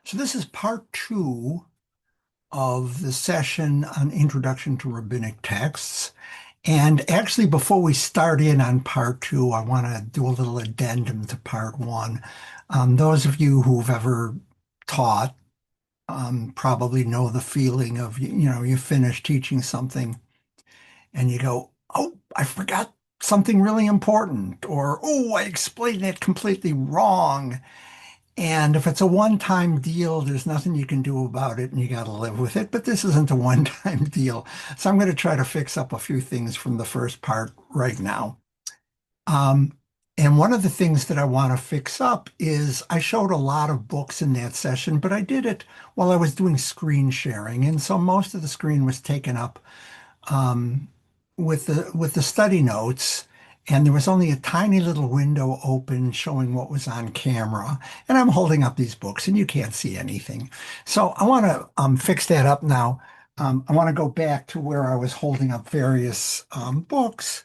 So this is part two of the session on Introduction to Rabbinic Texts. And actually, before we start in on part two, I want to do a little addendum to part one. Those of you who've ever taught probably know the feeling of, you finish teaching something and you go, oh, I forgot something really important, or oh, I explained it completely wrong. And if it's a one-time deal, there's nothing you can do about it and you got to live with it. But this isn't a one-time deal. So I'm going to try to fix up a few things from the first part right now. Um, and one of the things that I want to fix up is I showed a lot of books in that session, but I did it while I was doing screen sharing. And so most of the screen was taken up um, with the study notes, and there was only a tiny little window open showing what was on camera. And I'm holding up these books, and you can't see anything. So I want to fix that up now. I want to go back to where I was holding up various books.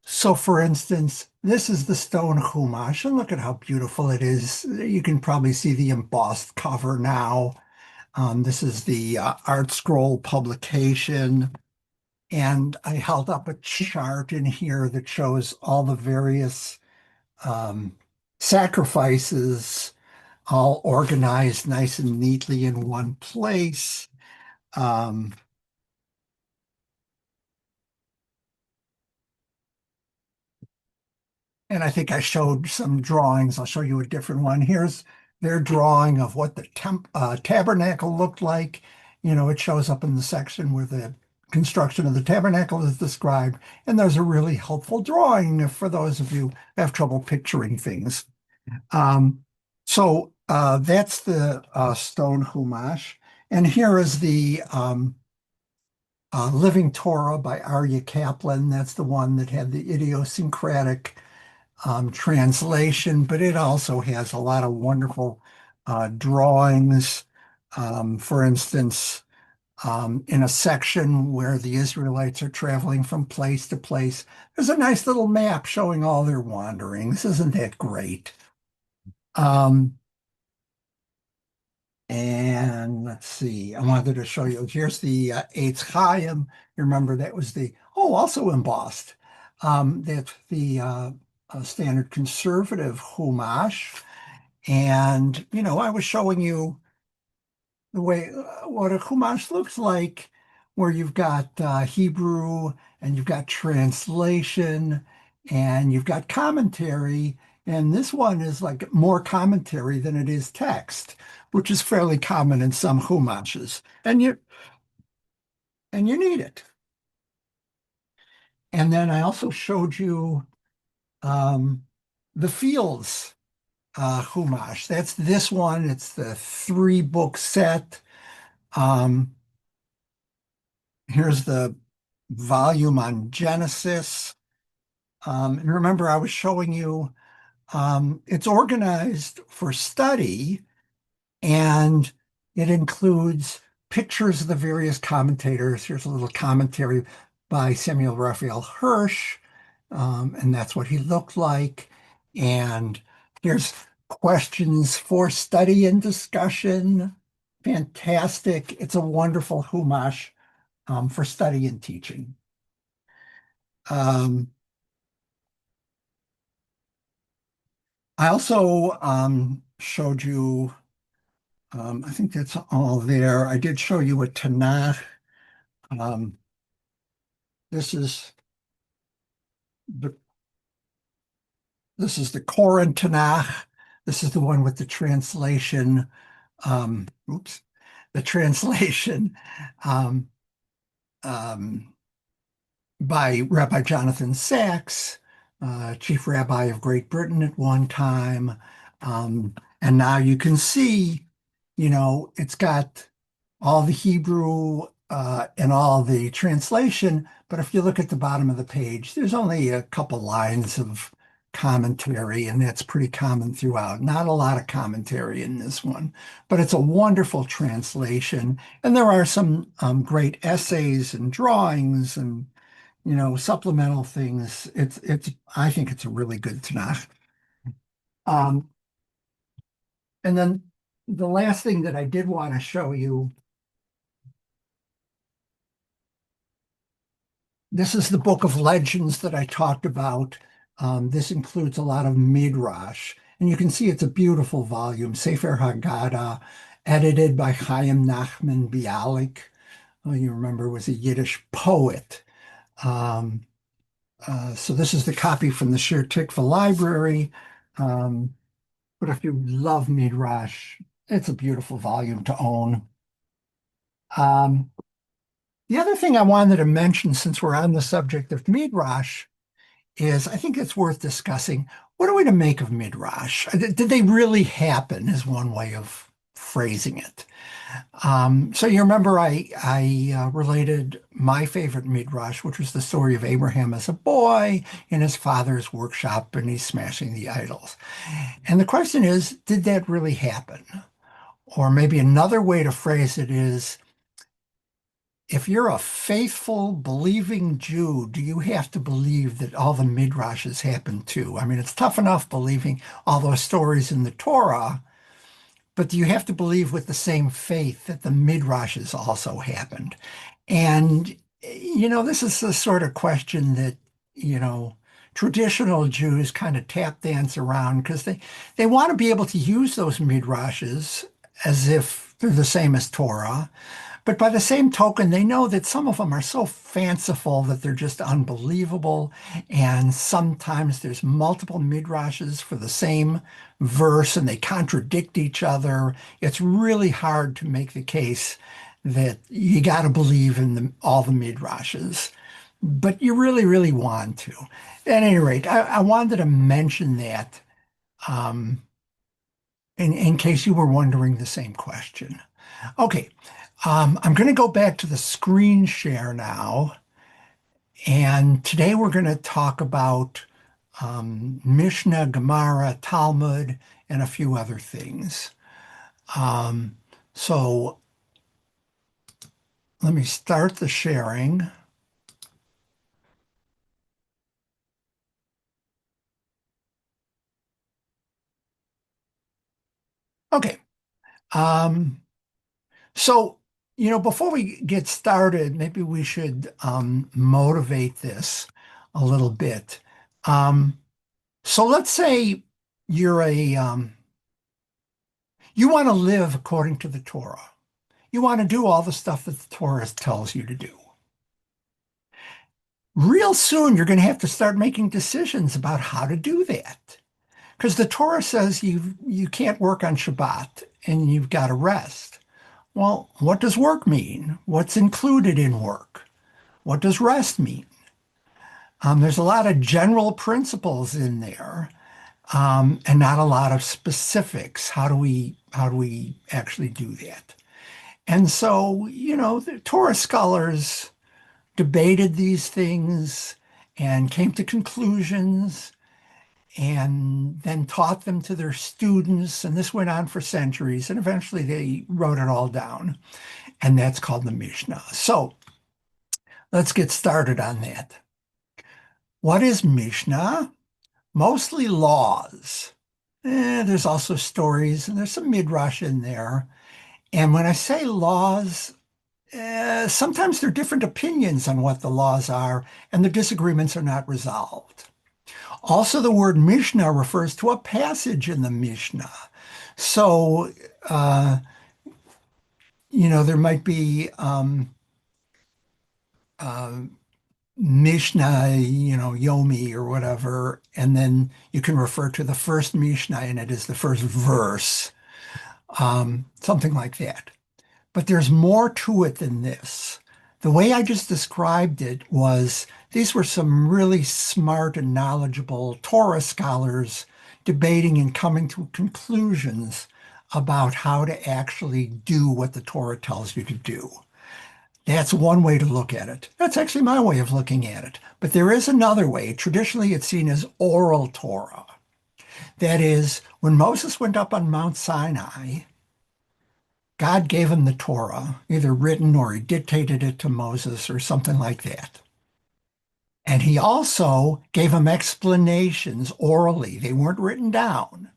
So, for instance, this is the stone Chumash, and look at how beautiful it is. You can probably see the embossed cover now. This is the Art Scroll publication. And I held up a chart in here that shows all the various um, sacrifices all organized nice and neatly in one place. Um, and I think I showed some drawings. I'll show you a different one. Here's their drawing of what the tabernacle looked like. It shows up in the section where the construction of the tabernacle is described. And there's a really helpful drawing for those of you who have trouble picturing things. So that's the stone Chumash. And here is the Living Torah by Arya Kaplan. That's the one that had the idiosyncratic translation, but it also has a lot of wonderful drawings. For instance, in a section where the Israelites are traveling from place to place, there's a nice little map showing all their wanderings. Isn't that great? Um, and let's see, I wanted to show you. Here's the Eitz Chaim. You remember that was also embossed. That's the standard conservative Chumash. And, I was showing you the way what a Chumash looks like, where you've got Hebrew and you've got translation and you've got commentary. And this one is like more commentary than it is text, which is fairly common in some Chumashes. And you need it. And then I also showed you um, the Fields Chumash. That's this one. It's the three-book set. Um, Here's the volume on Genesis. And remember, I was showing you it's organized for study, and it includes pictures of the various commentators. Here's a little commentary by Samuel Raphael Hirsch, and that's what he looked like. And here's questions for study and discussion. Fantastic. It's a wonderful Humash for study and teaching. Um, I also showed you, I think that's all there. I did show you a Tanakh. Um, this is the this is the Koran Tanakh. This is the one with the translation. Oops, the translation um, um, by Rabbi Jonathan Sacks, chief rabbi of Great Britain at one time. And now you can see, it's got all the Hebrew and all the translation. But if you look at the bottom of the page, there's only a couple lines of commentary, and that's pretty common throughout. Not a lot of commentary in this one, but it's a wonderful translation. And there are some great essays and drawings and supplemental things. I think it's a really good Tanakh. Um, and then The last thing that I did want to show you, this is the book of legends that I talked about. This includes a lot of midrash, and you can see it's a beautiful volume, Sefer Haggadah, edited by Chaim Nachman Bialik, who you remember was a Yiddish poet. Um, so this is the copy from the Shir Tikva Library. Um, but if you love midrash, it's a beautiful volume to own. Um, the other thing I wanted to mention, since we're on the subject of midrash, is I think it's worth discussing. What are we to make of midrash? Did they really happen? Is one way of phrasing it. So you remember I related my favorite midrash, which was the story of Abraham as a boy in his father's workshop, and he's smashing the idols. And the question is, did that really happen? Or maybe another way to phrase it is, if you're a faithful, believing Jew, do you have to believe that all the midrashes happen too? I mean, it's tough enough believing all those stories in the Torah, but do you have to believe with the same faith that the midrashes also happened? And, this is the sort of question that, you know, traditional Jews kind of tap dance around because they want to be able to use those midrashes as if they're the same as Torah. But by the same token, they know that some of them are so fanciful that they're just unbelievable. And sometimes there's multiple midrashes for the same verse and they contradict each other. It's really hard to make the case that you got to believe in all the midrashes, but you really, really want to. At any rate, I wanted to mention that um, in case you were wondering the same question. Okay, I'm going to go back to the screen share now. And today we're going to talk about Mishnah, Gemara, Talmud, and a few other things. Um, so let me start the sharing. Okay. Um, so, before we get started, maybe we should motivate this a little bit. Um, so let's say you're you want to live according to the Torah. You want to do all the stuff that the Torah tells you to do. Real soon, you're going to have to start making decisions about how to do that. Because the Torah says you can't work on Shabbat and you've got to rest. Well, what does work mean? What's included in work? What does rest mean? There's a lot of general principles in there, and not a lot of specifics. How do we actually do that? And so, the Torah scholars debated these things and came to conclusions and then taught them to their students. And this went on for centuries. And eventually they wrote it all down. And that's called the Mishnah. So let's get started on that. What is Mishnah? Mostly laws. There's also stories and there's some midrash in there. And when I say laws, sometimes there are different opinions on what the laws are, and the disagreements are not resolved. Also, the word Mishnah refers to a passage in the Mishnah. So, there might be uh, Mishnah, Yomi or whatever, and then you can refer to the first Mishnah and it is the first verse, something like that. But there's more to it than this. The way I just described it was these were some really smart and knowledgeable Torah scholars debating and coming to conclusions about how to actually do what the Torah tells you to do. That's one way to look at it. That's actually my way of looking at it. But there is another way. Traditionally, it's seen as oral Torah. That is, when Moses went up on Mount Sinai, God gave him the Torah, either written or he dictated it to Moses or something like that. And he also gave him explanations orally. They weren't written down.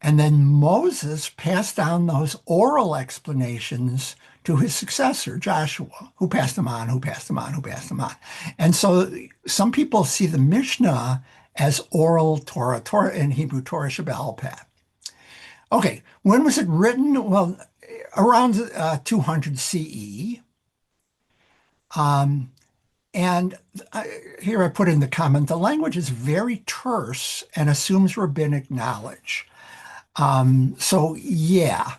And then Moses passed down those oral explanations to his successor, Joshua, who passed them on, who passed them on, who passed them on. And so some people see the Mishnah as oral Torah, Torah in Hebrew, Torah Shebe'al Peh. Okay, when was it written? Well, around 200 CE. Um, and here I put in the comment, the language is very terse and assumes rabbinic knowledge. So yeah,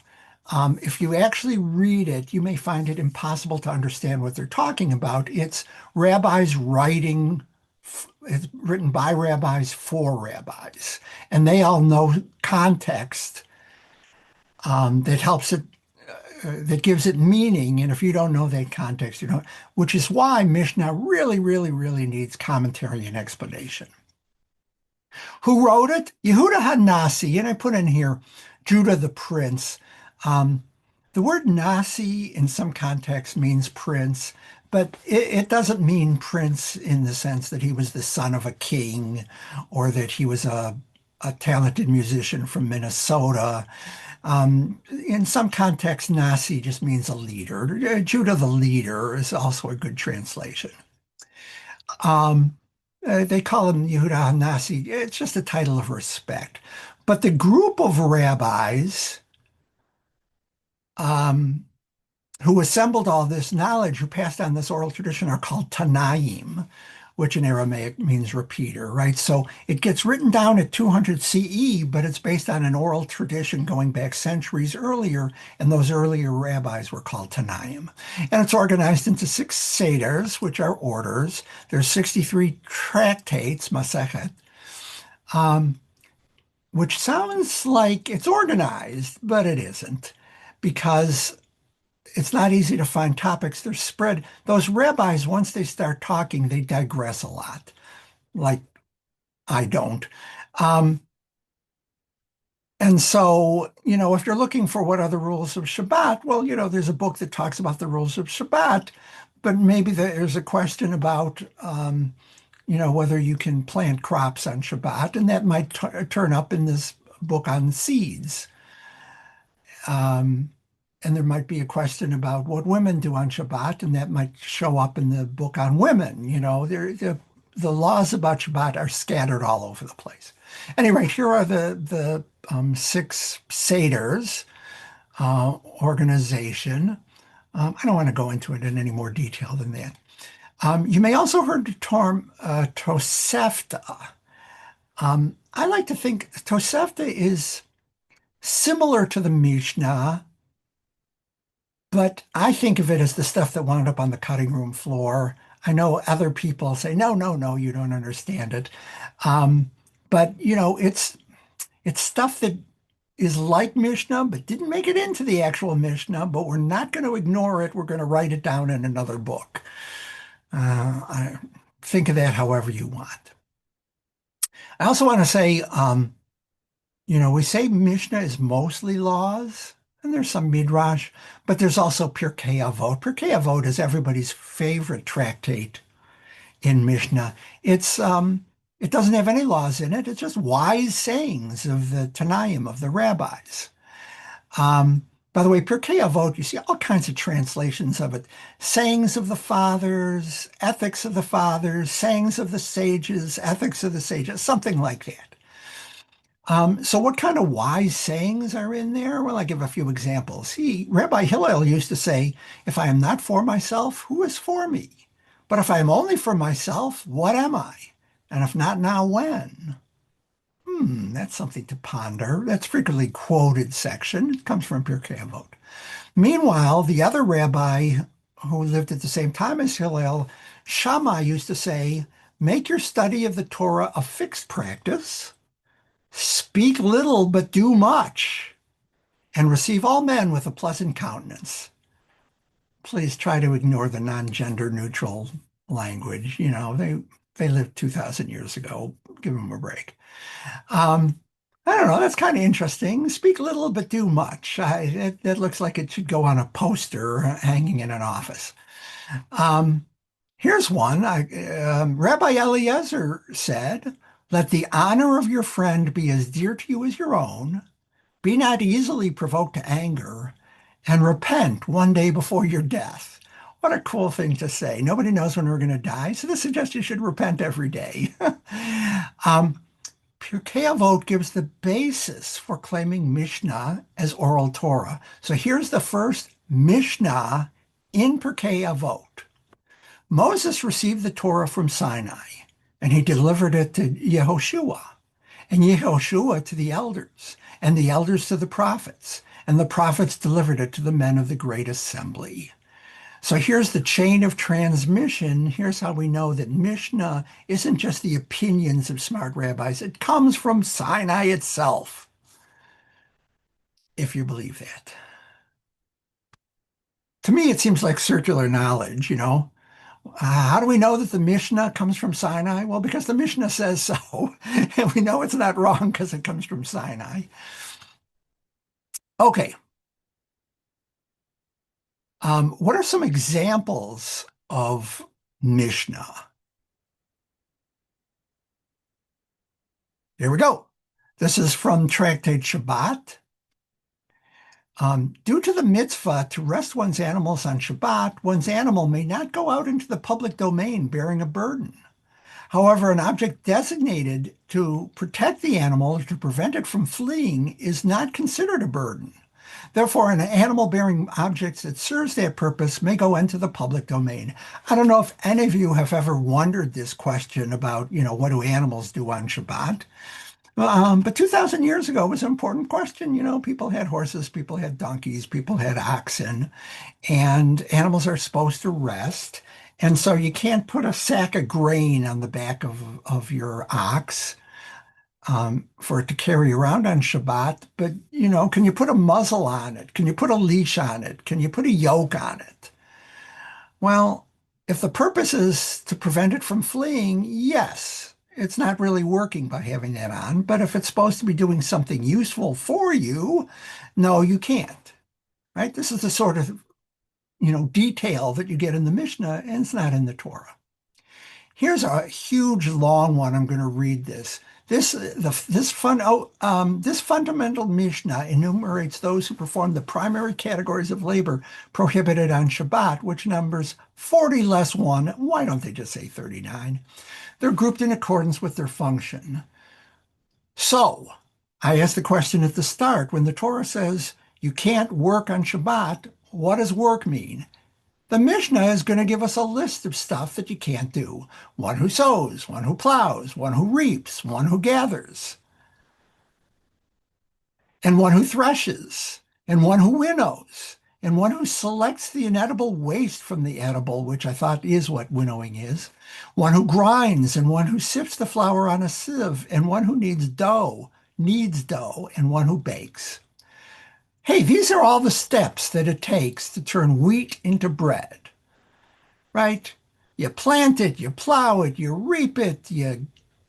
if you actually read it, you may find it impossible to understand what they're talking about. It's rabbis writing, it's written by rabbis for rabbis, and they all know context that helps it, that gives it meaning. And if you don't know that context, you don't, which is why Mishnah really, really, really needs commentary and explanation. Who wrote it? Yehuda HaNasi, and I put in here Judah the prince. Um, the word Nasi in some contexts means prince, but it doesn't mean prince in the sense that he was the son of a king or that he was a talented musician from Minnesota. In some contexts, Nasi just means a leader. Judah the leader is also a good translation. Um, they call him Yehuda HaNasi. It's just a title of respect. But the group of rabbis um, who assembled all this knowledge, who passed on this oral tradition, are called Tanaim, which in Aramaic means repeater, right? So it gets written down at 200 CE, but it's based on an oral tradition going back centuries earlier, and those earlier rabbis were called Tanaim. And it's organized into 6 seders, which are orders. There's 63 tractates, Masechet, which sounds like it's organized, but it isn't, because it's not easy to find topics. They're spread. Those rabbis, once they start talking, they digress a lot, like I don't. Um, and so, if you're looking for what are the rules of Shabbat, well, there's a book that talks about the rules of Shabbat, but maybe there's a question about, whether you can plant crops on Shabbat, and that might turn up in this book on seeds. Um, and there might be a question about what women do on Shabbat, and that might show up in the book on women. The laws about Shabbat are scattered all over the place. Anyway, here are the 6 seders organization. I don't want to go into it in any more detail than that. You may also heard the term Tosefta. I like to think Tosefta is similar to the Mishnah, but I think of it as the stuff that wound up on the cutting room floor. I know other people say, no, no, no, you don't understand it. But it's stuff that is like Mishnah, but didn't make it into the actual Mishnah, but we're not going to ignore it. We're going to write it down in another book. Think of that however you want. I also want to say, we say Mishnah is mostly laws, and there's some Midrash, but there's also Pirkei Avot. Pirkei Avot is everybody's favorite tractate in Mishnah. It doesn't have any laws in it. It's just wise sayings of the Tanaim, of the rabbis. By the way, Pirkei Avot, you see all kinds of translations of it. Sayings of the fathers, ethics of the fathers, sayings of the sages, ethics of the sages, something like that. So what kind of wise sayings are in there? Well, I give a few examples. Rabbi Hillel used to say, if I am not for myself, who is for me? But if I am only for myself, what am I? And if not now, when? That's something to ponder. That's frequently quoted section. It comes from Pirkei Avot. Meanwhile, the other rabbi who lived at the same time as Hillel, Shammai, used to say, make your study of the Torah a fixed practice. Speak little, but do much, and receive all men with a pleasant countenance. Please try to ignore the non-gender neutral language. They lived 2,000 years ago. Give them a break. I don't know. That's kind of interesting. Speak little, but do much. That looks like it should go on a poster hanging in an office. Here's one. Rabbi Eliezer said, let the honor of your friend be as dear to you as your own. Be not easily provoked to anger, and repent one day before your death. What a cool thing to say. Nobody knows when we're going to die, so this suggests you should repent every day. um, Pirkei Avot gives the basis for claiming Mishnah as oral Torah. So here's the first Mishnah in Pirkei Avot. Moses received the Torah from Sinai, and he delivered it to Yehoshua, and Yehoshua to the elders, and the elders to the prophets, and the prophets delivered it to the men of the great assembly. So here's the chain of transmission. Here's how we know that Mishnah isn't just the opinions of smart rabbis. It comes from Sinai itself, if you believe that. To me, it seems like circular knowledge, you know. How do we know that the Mishnah comes from Sinai? Well, because the Mishnah says so. And we know it's not wrong because it comes from Sinai. Okay. What are some examples of Mishnah? Here we go. This is from Tractate Shabbat. Due to the mitzvah to rest one's animals on Shabbat, one's animal may not go out into the public domain bearing a burden. However, an object designated to protect the animal or to prevent it from fleeing is not considered a burden. Therefore, an animal bearing objects that serves that purpose may go into the public domain. I don't know if any of you have ever wondered this question about, what do animals do on Shabbat? But 2,000 years ago was an important question. People had horses, people had donkeys, people had oxen, and animals are supposed to rest. And so you can't put a sack of grain on the back of your ox for it to carry around on Shabbat. But, can you put a muzzle on it? Can you put a leash on it? Can you put a yoke on it? Well, if the purpose is to prevent it from fleeing, yes, it's not really working by having that on. But if it's supposed to be doing something useful for you, no, you can't. Right? This is the sort of, detail that you get in the Mishnah, and it's not in the Torah. Here's a huge, long one. I'm going to read this. This fundamental Mishnah enumerates those who perform the primary categories of labor prohibited on Shabbat, which numbers 40 less 1. Why don't they just say 39? They're grouped in accordance with their function. So, I asked the question at the start, when the Torah says you can't work on Shabbat, what does work mean? The Mishnah is going to give us a list of stuff that you can't do. One who sows, one who plows, one who reaps, one who gathers, and one who threshes, and one who winnows, and one who selects the inedible waste from the edible, which I thought is what winnowing is, one who grinds, and one who sifts the flour on a sieve, and one who kneads dough, and one who bakes. Hey, these are all the steps that it takes to turn wheat into bread, right? You plant it, you plow it, you reap it, you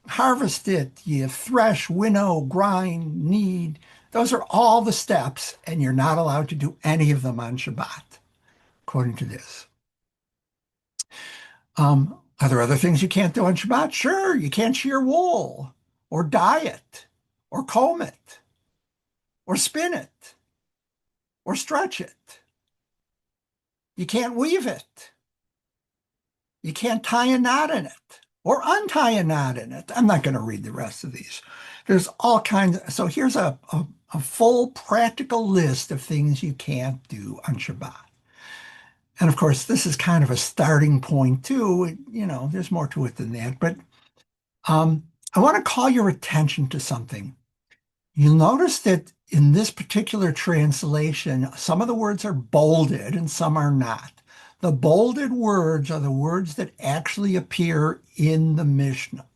harvest it, you thresh, winnow, grind, knead. Those are all the steps, and you're not allowed to do any of them on Shabbat, according to this. Are there other things you can't do on Shabbat? Sure, you can't shear wool, or dye it, or comb it, or spin it, or stretch it. You can't weave it. You can't tie a knot in it or untie a knot in it. I'm not going to read the rest of these. There's all kinds of, so here's a full practical list of things you can't do on Shabbat. And of course, this is kind of a starting point too. There's more to it than that. But I want to call your attention to something. You'll notice that in this particular translation, some of the words are bolded and some are not. The bolded words are the words that actually appear in the Mishnah.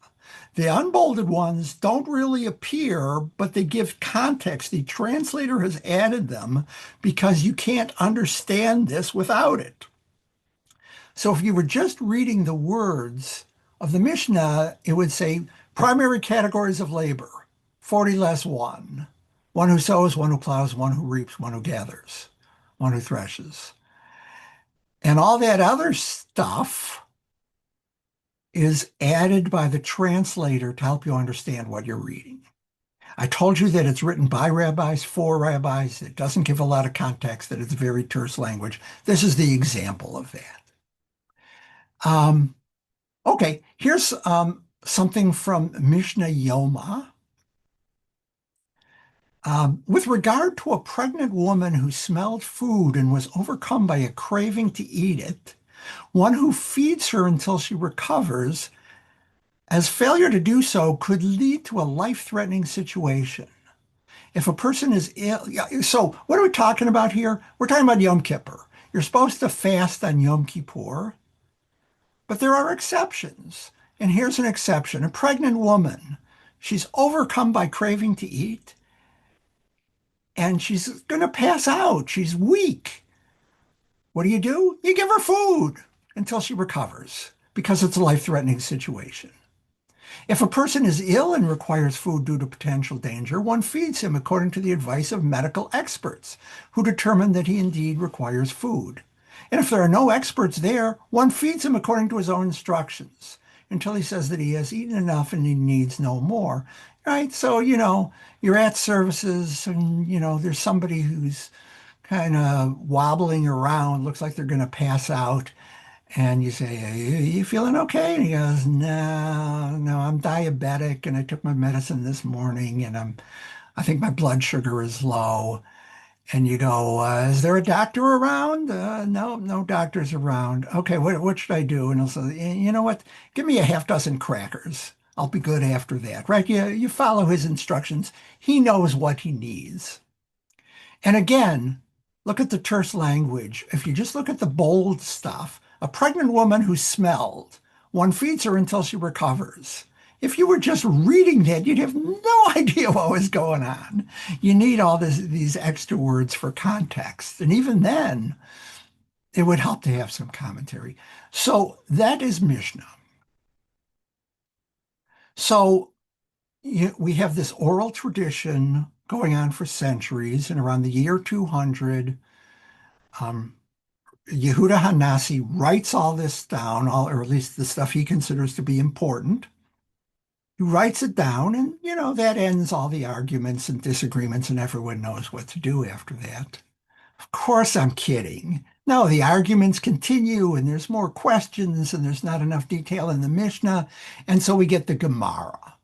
The unbolded ones don't really appear, but they give context. The translator has added them because you can't understand this without it. So if you were just reading the words of the Mishnah, it would say primary categories of labor, 40 less 1. One who sows, one who plows, one who reaps, one who gathers, one who threshes. And all that other stuff is added by the translator to help you understand what you're reading. I told you that it's written by rabbis, for rabbis. It doesn't give a lot of context, that it's very terse language. This is the example of that. Um, okay, here's something from Mishnah Yoma. With regard to a pregnant woman who smelled food and was overcome by a craving to eat it, one who feeds her until she recovers, as failure to do so could lead to a life-threatening situation. If a person is ill, yeah, so what are we talking about here? We're talking about Yom Kippur. You're supposed to fast on Yom Kippur, but there are exceptions. And here's an exception. A pregnant woman, she's overcome by craving to eat, and she's going to pass out. She's weak. What do? You give her food until she recovers because it's a life-threatening situation. If a person is ill and requires food due to potential danger, one feeds him according to the advice of medical experts who determine that he indeed requires food. And if there are no experts there, one feeds him according to his own instructions until he says that he has eaten enough and he needs no more. Right? So, you're at services and, there's somebody who's kind of wobbling around, looks like they're going to pass out. And you say, "Are you feeling okay?" And he goes, "No, no, I'm diabetic and I took my medicine this morning and I think my blood sugar is low." And you go, "Is there a doctor around?" No, no doctor's around. Okay, what should I do? And he'll say, "You know what? Give me a half dozen crackers. I'll be good after that." Right? You follow his instructions. He knows what he needs. And again, look at the terse language. If you just look at the bold stuff, a pregnant woman who smelled, one feeds her until she recovers. If you were just reading that, you'd have no idea what was going on. You need all these extra words for context. And even then, it would help to have some commentary. So that is Mishnah. So we have this oral tradition going on for centuries, and around the year 200, um, Yehuda Hanasi writes all this down, or at least the stuff he considers to be important. He writes it down, and that ends all the arguments and disagreements, and everyone knows what to do after that. Of course, I'm kidding. No, the arguments continue, and there's more questions, and there's not enough detail in the Mishnah, and so we get the Gemara.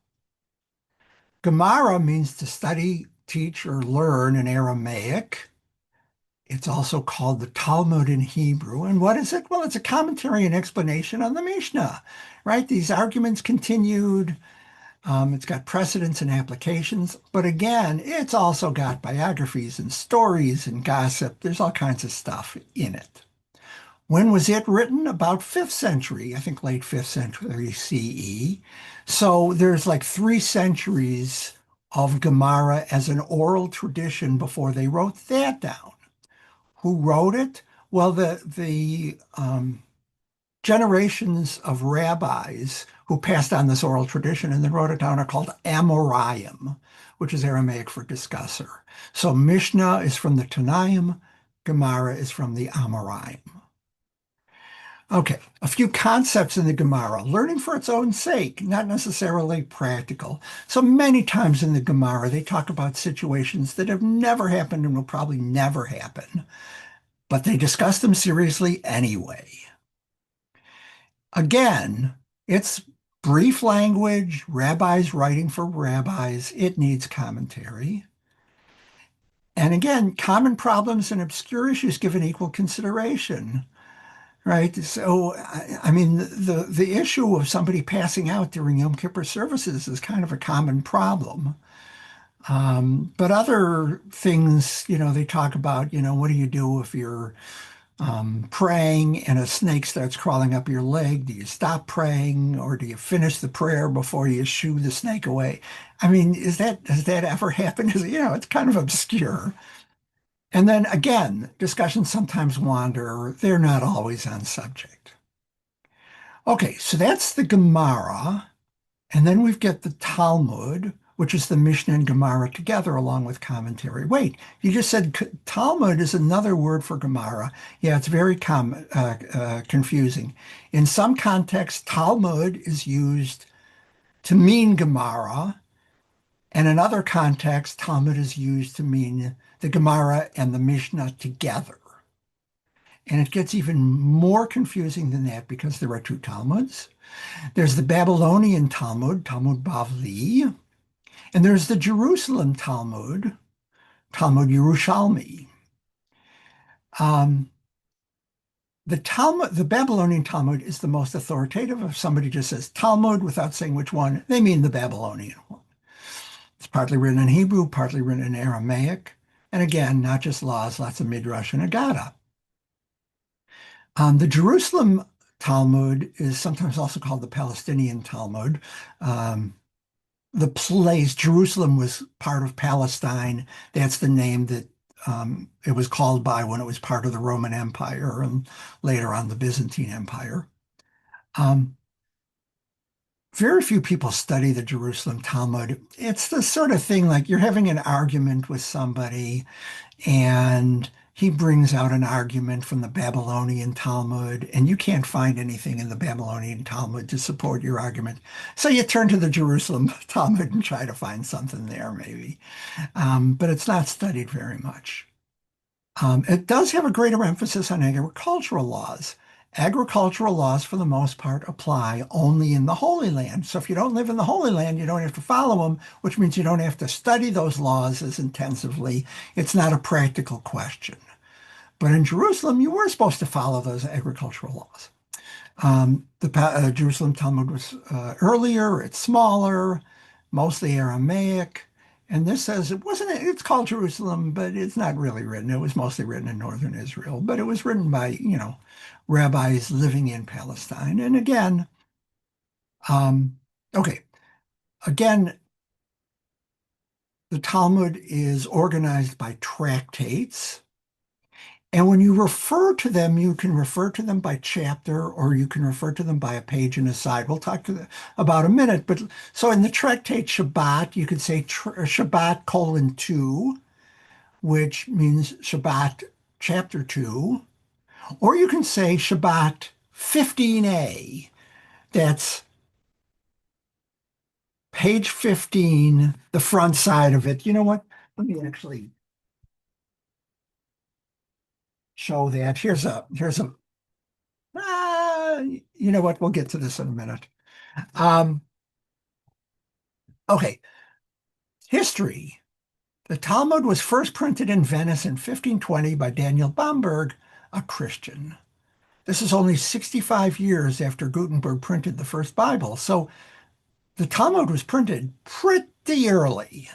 Gemara means to study, teach, or learn in Aramaic. It's also called the Talmud in Hebrew. And what is it? Well, it's a commentary and explanation on the Mishnah, right? These arguments continued. It's got precedents and applications. But again, it's also got biographies and stories and gossip. There's all kinds of stuff in it. When was it written? About 5th century, I think late 5th century CE. So there's like 3 centuries of Gemara as an oral tradition before they wrote that down. Who wrote it? Well, the generations of rabbis who passed on this oral tradition and then wrote it down are called Amoraim, which is Aramaic for discusser. So Mishnah is from the Tanaim, Gemara is from the Amoraim. Okay, a few concepts in the Gemara, learning for its own sake, not necessarily practical. So many times in the Gemara, they talk about situations that have never happened and will probably never happen, but they discuss them seriously anyway. Again, it's brief language, rabbis writing for rabbis. It needs commentary. And again, common problems and obscure issues given equal consideration. Right. So, I mean, the issue of somebody passing out during Yom Kippur services is kind of a common problem. But other things, they talk about, what do you do if you're praying and a snake starts crawling up your leg? Do you stop praying or do you finish the prayer before you shoo the snake away? I mean, does that ever happen? It's kind of obscure. And then again, discussions sometimes wander. They're not always on subject. Okay, so that's the Gemara. And then we've got the Talmud, which is the Mishnah and Gemara together along with commentary. Wait, you just said Talmud is another word for Gemara. Yeah, it's very confusing. In some contexts, Talmud is used to mean Gemara. And in other contexts, Talmud is used to mean the Gemara and the Mishnah together. And it gets even more confusing than that because there are two Talmuds. There's the Babylonian Talmud, Talmud Bavli, and there's the Jerusalem Talmud, Talmud Yerushalmi. Um, the Babylonian Talmud is the most authoritative. If somebody just says Talmud without saying which one, they mean the Babylonian one. It's partly written in Hebrew, partly written in Aramaic. And again, not just laws, lots of Midrash and Agada. The Jerusalem Talmud is sometimes also called the Palestinian Talmud. Um, the place, Jerusalem was part of Palestine. That's the name that it was called by when it was part of the Roman Empire and later on the Byzantine Empire. Um, Very few people study the Jerusalem Talmud. It's the sort of thing like you're having an argument with somebody and he brings out an argument from the Babylonian Talmud, and you can't find anything in the Babylonian Talmud to support your argument. So you turn to the Jerusalem Talmud and try to find something there, maybe. But it's not studied very much. It does have a greater emphasis on agricultural laws. Agricultural laws, for the most part, apply only in the Holy Land. So if you don't live in the Holy Land, you don't have to follow them, which means you don't have to study those laws as intensively. It's not a practical question. But in Jerusalem, you were supposed to follow those agricultural laws. The Jerusalem Talmud was earlier, it's smaller, mostly Aramaic. And this says it's called Jerusalem, but it's not really written. It was mostly written in northern Israel, but it was written by, rabbis living in Palestine. And again, um, okay, again, the Talmud is organized by tractates. And when you refer to them, you can refer to them by chapter or you can refer to them by a page and a side. We'll talk about a minute. But so in the tractate Shabbat, you could say Shabbat colon 2, which means Shabbat chapter 2. Or you can say Shabbat 15a. That's page 15, the front side of it. You know what? Let me actually show that. You know what? We'll get to this in a minute. Um, okay, history. The Talmud was first printed in Venice in 1520 by Daniel Bomberg, a Christian. This is only 65 years after Gutenberg printed the first Bible, so the Talmud was printed pretty early.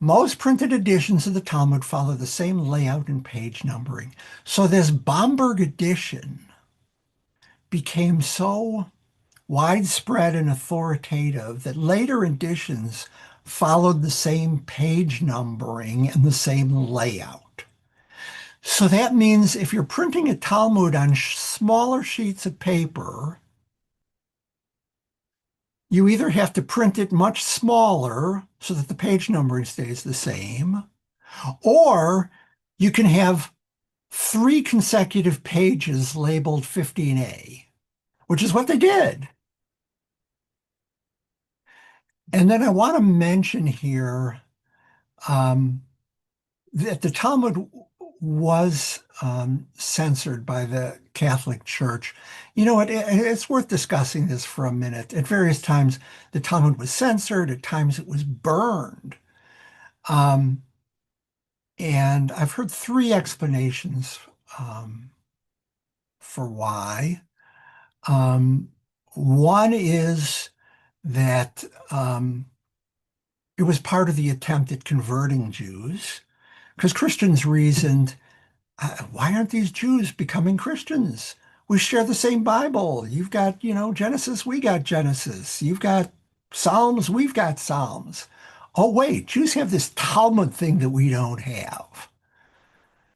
Most printed editions of the Talmud follow the same layout and page numbering. So this Bomberg edition became so widespread and authoritative that later editions followed the same page numbering and the same layout. So that means if you're printing a Talmud on smaller sheets of paper, you either have to print it much smaller so that the page numbering stays the same, or you can have 3 consecutive pages labeled 15a, which is what they did. And then I want to mention here that the Talmud was censored by the Catholic Church. You know what? It's worth discussing this for a minute. At various times, the Talmud was censored. At times, it was burned. Um, and I've heard 3 explanations for why. One is that it was part of the attempt at converting Jews, because Christians reasoned, why aren't these Jews becoming Christians? We share the same Bible. You've got, Genesis, we got Genesis. You've got Psalms, we've got Psalms. Oh, wait, Jews have this Talmud thing that we don't have.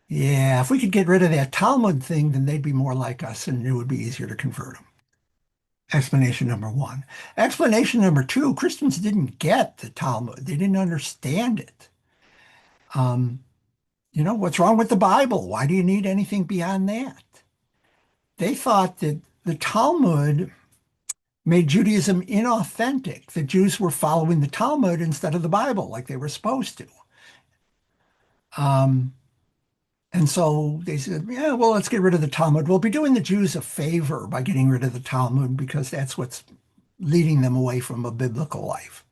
Yeah, if we could get rid of that Talmud thing, then they'd be more like us and it would be easier to convert them. Explanation number one. Explanation number two, Christians didn't get the Talmud. They didn't understand it. What's wrong with the Bible? Why do you need anything beyond that? They thought that the Talmud made Judaism inauthentic. The Jews were following the Talmud instead of the Bible like they were supposed to. Um, and so they said, yeah, well, let's get rid of the Talmud. We'll be doing the Jews a favor by getting rid of the Talmud because that's what's leading them away from a biblical life.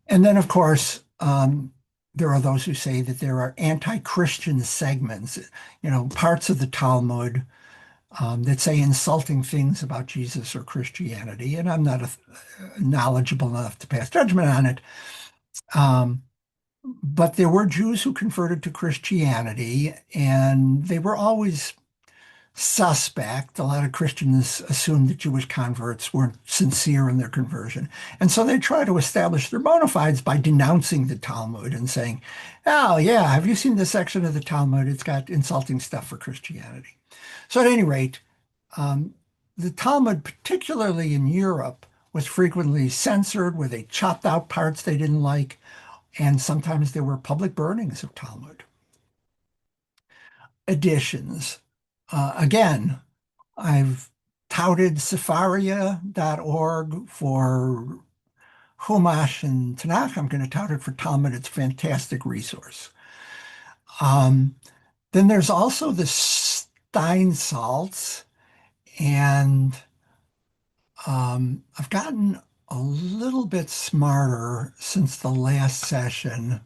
And then, of course, there are those who say that there are anti-Christian segments, parts of the Talmud that say insulting things about Jesus or Christianity. And I'm not knowledgeable enough to pass judgment on it. Um, but there were Jews who converted to Christianity, and they were always suspect. A lot of Christians assumed that Jewish converts weren't sincere in their conversion. And so they try to establish their bona fides by denouncing the Talmud and saying, oh, yeah, have you seen this section of the Talmud? It's got insulting stuff for Christianity. So at any rate, um, the Talmud, particularly in Europe, was frequently censored where they chopped out parts they didn't like, and sometimes there were public burnings of Talmud. Editions. Again, I've touted Sefaria.org for Chumash and Tanakh. I'm going to tout it for Talmud. It's a fantastic resource. Um, then there's also the Steinsaltz, and I've gotten a little bit smarter since the last session.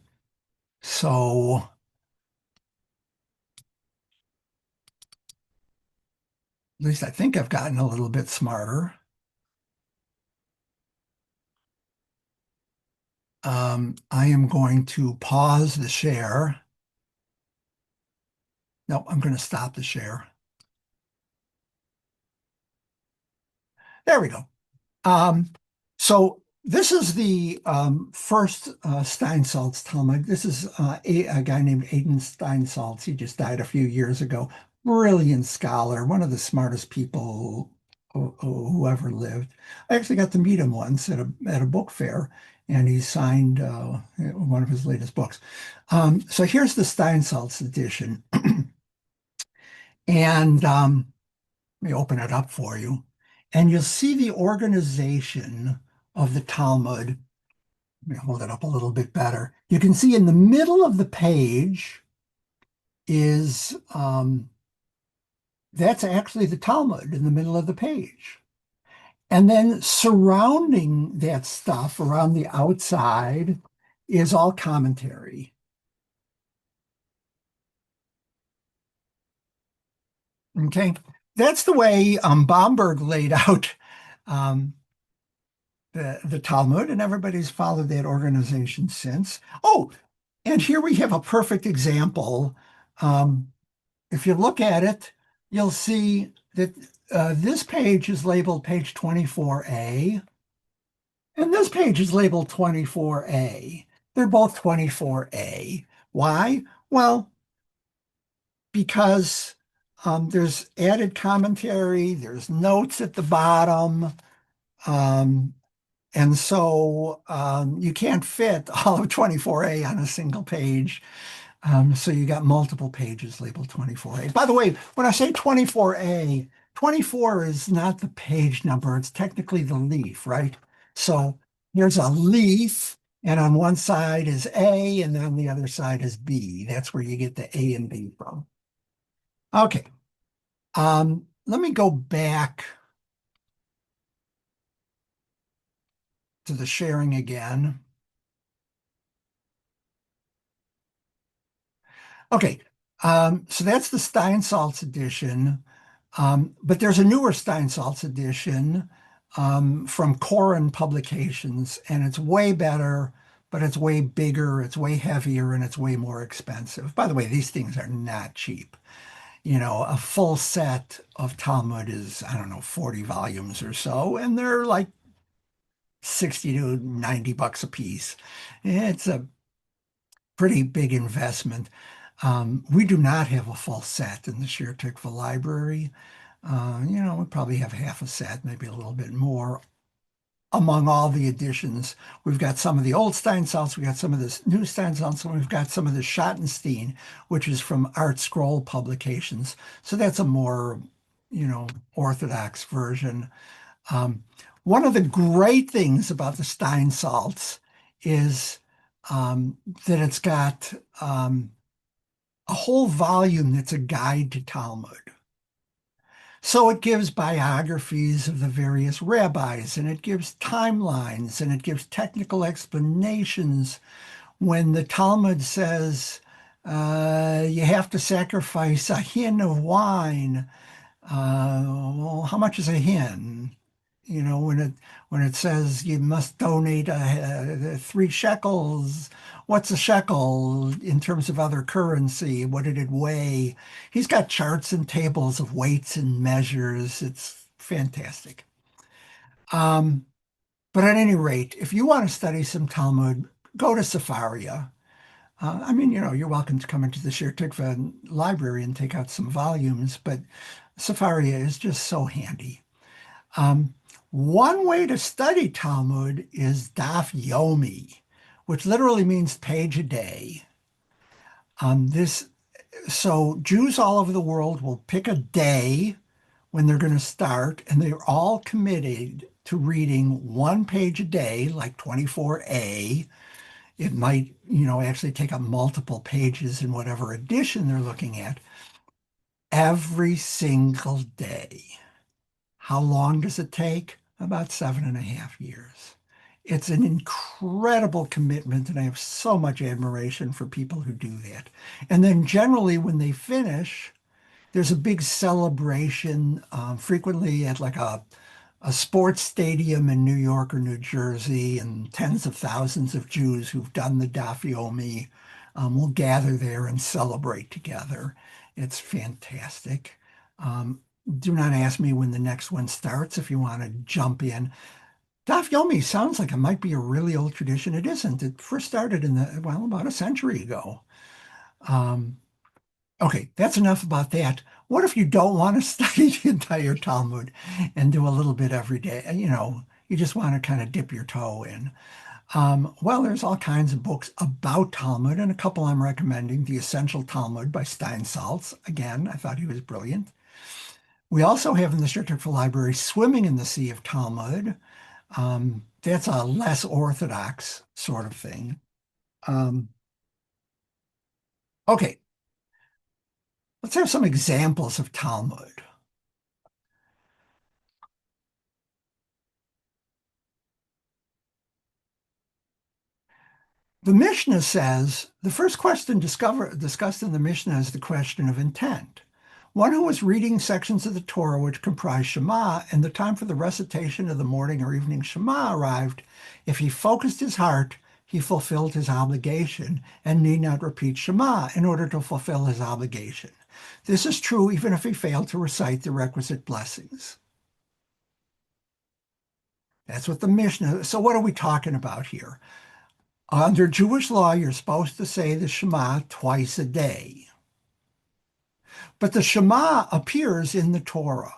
So at least I think I've gotten a little bit smarter. I am going to pause the share. No, I'm going to stop the share. There we go. So this is the first Steinsaltz Talmud. This is a guy named Aidan Steinsaltz. He just died a few years ago. Brilliant scholar, one of the smartest people who ever lived. I actually got to meet him once at a book fair, and he signed one of his latest books. So here's the Steinsaltz edition. And let me open it up for you. And you'll see the organization of the Talmud. Let me hold it up a little bit better. You can see in the middle of the page is, that's actually the Talmud in the middle of the page. And then surrounding that stuff around the outside is all commentary. Okay, that's the way Bomberg laid out um, the Talmud, and everybody's followed that organization since. Oh, and here we have a perfect example. If you look at it, you'll see that this page is labeled page 24A, and this page is labeled 24A. They're both 24A. Why? Well, because there's added commentary, there's notes at the bottom, and so you can't fit all of 24A on a single page. So you got multiple pages labeled 24A. By the way, when I say 24A, 24 is not the page number. It's technically the leaf, right? So here's a leaf, and on one side is A, and then on the other side is B. That's where you get the A and B from. Okay. Let me go back to the sharing again. Okay, so that's the Steinsaltz edition, but there's a newer Steinsaltz edition from Koren Publications, and it's way better, but it's way bigger, it's way heavier, and it's way more expensive. By the way, these things are not cheap. A full set of Talmud is, I don't know, 40 volumes or so, and they're like 60 to 90 bucks a piece. It's a pretty big investment. We do not have a full set in the Shir Tikva library. We probably have half a set, maybe a little bit more. Among all the editions, we've got some of the old Steinsaltz, we've got some of the new Steinsaltz, and we've got some of the Schottenstein, which is from Art Scroll Publications. So that's a more, orthodox version. One of the great things about the Stein salts is that it's got a whole volume that's a guide to Talmud. So it gives biographies of the various rabbis, and it gives timelines, and it gives technical explanations when the Talmud says you have to sacrifice a hin of wine. Well, how much is a hin? You know, when it says you must donate 3 shekels, what's a shekel in terms of other currency? What did it weigh? He's got charts and tables of weights and measures. It's fantastic. Um, but at any rate, if you want to study some Talmud, go to Sefaria. I mean, you're welcome to come into the Shir Tikva library and take out some volumes, but Sefaria is just so handy. Um, One way to study Talmud is Daf Yomi, which literally means page a day. This so Jews all over the world will pick a day when they're going to start, and they're all committed to reading 1 page a day, like 24a. It might, actually take up multiple pages in whatever edition they're looking at every single day. How long does it take? About 7.5 years. It's an incredible commitment, and I have so much admiration for people who do that. And then generally, when they finish, there's a big celebration, frequently at like a sports stadium in New York or New Jersey, and tens of thousands of Jews who've done the Daf Yomi will gather there and celebrate together. It's fantastic. Um, do not ask me when the next one starts if you want to jump in. Daf Yomi sounds like it might be a really old tradition. It isn't. It first started about a century ago. Um, Okay, that's enough about that. What if you don't want to study the entire Talmud and do a little bit every day? You just want to kind of dip your toe in. Well, there's all kinds of books about Talmud, and a couple I'm recommending. The Essential Talmud by Stein Saltz. Again, I thought he was brilliant. We also have in the Schertopfer Library Swimming in the Sea of Talmud. That's a less orthodox sort of thing. Um, okay, let's have some examples of Talmud. The Mishnah says the first question discussed in the Mishnah is the question of intent. One who was reading sections of the Torah which comprise Shema, and the time for the recitation of the morning or evening Shema arrived, if he focused his heart, he fulfilled his obligation and need not repeat Shema in order to fulfill his obligation. This is true even if he failed to recite the requisite blessings. That's what the Mishnah. So what are we talking about here? Under Jewish law, you're supposed to say the Shema twice a day. But the Shema appears in the Torah.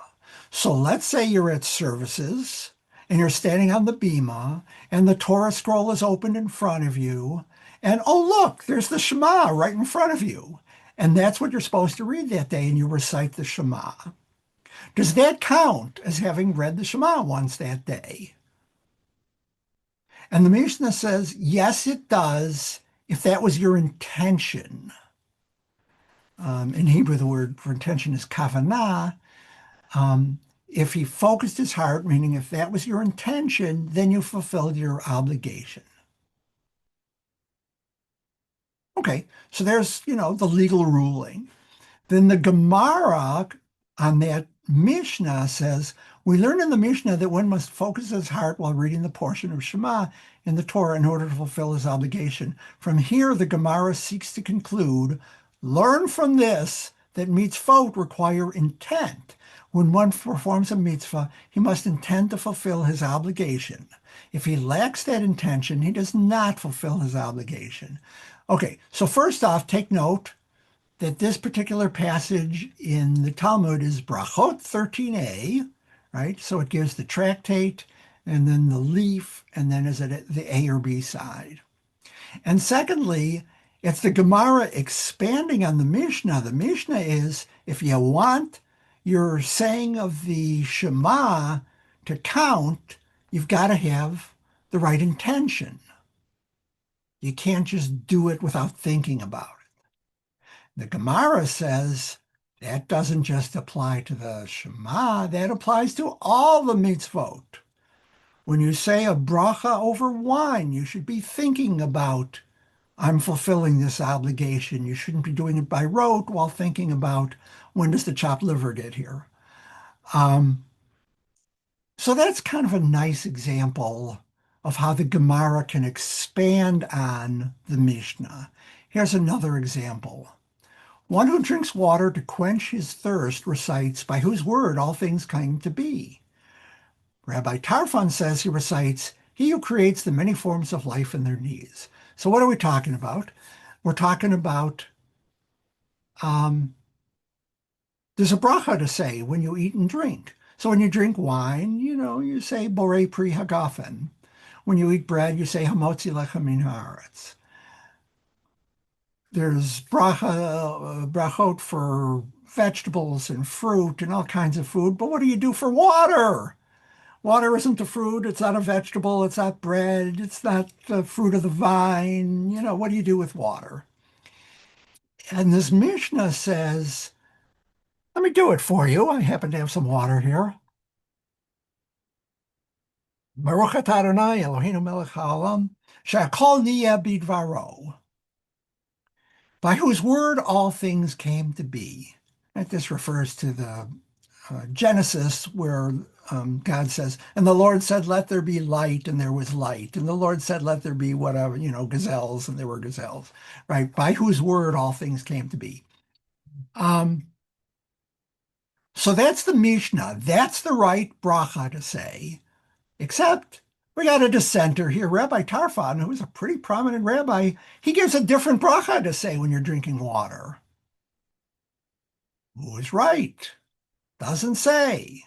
So let's say you're at services and you're standing on the bima and the Torah scroll is opened in front of you. And oh, look, there's the Shema right in front of you. And that's what you're supposed to read that day, and you recite the Shema. Does that count as having read the Shema once that day? And the Mishnah says, yes, it does, if that was your intention. In Hebrew, the word for intention is kavanah. If he focused his heart, meaning if that was your intention, then you fulfilled your obligation. Okay, so there's, the legal ruling. Then the Gemara on that Mishnah says, we learn in the Mishnah that one must focus his heart while reading the portion of Shema in the Torah in order to fulfill his obligation. From here, the Gemara seeks to conclude, learn from this that mitzvot require intent. When one performs a mitzvah, he must intend to fulfill his obligation. If he lacks that intention, he does not fulfill his obligation. Okay, so first off, take note that this particular passage in the Talmud is Brachot 13a, right? So it gives the tractate and then the leaf, and then is it the A or B side? And secondly, it's the Gemara expanding on the Mishnah. The Mishnah is, if you want your saying of the Shema to count, you've got to have the right intention. You can't just do it without thinking about it. The Gemara says that doesn't just apply to the Shema, that applies to all the mitzvot. When you say a bracha over wine, you should be thinking about, I'm fulfilling this obligation. You shouldn't be doing it by rote while thinking about, when does the chopped liver get here? Um, so that's kind of a nice example of how the Gemara can expand on the Mishnah. Here's another example. One who drinks water to quench his thirst recites, by whose word all things came to be. Rabbi Tarfon says he recites, he who creates the many forms of life and their needs. So what are we talking about? We're talking about um, there's a bracha to say when you eat and drink. So when you drink wine, you say Borei Pri Hagafen. When you eat bread, you say Hamotzi Lechem Min Haaretz. There's brachot for vegetables and fruit and all kinds of food. But what do you do for water? Water isn't a fruit. It's not a vegetable. It's not bread. It's not the fruit of the vine. What do you do with water? And this Mishnah says, let me do it for you. I happen to have some water here. Baruch atah Adonai Eloheinu melech haolam, she'akol niyeh bidvaro, by whose word all things came to be. And this refers to the Genesis, where God says, and the Lord said, let there be light, and there was light. And the Lord said, let there be whatever, gazelles, and there were gazelles, right? By whose word all things came to be. Um, so that's the Mishnah. That's the right bracha to say, except we got a dissenter here, Rabbi Tarfon, who is a pretty prominent rabbi. He gives a different bracha to say when you're drinking water. Who is right? Doesn't say.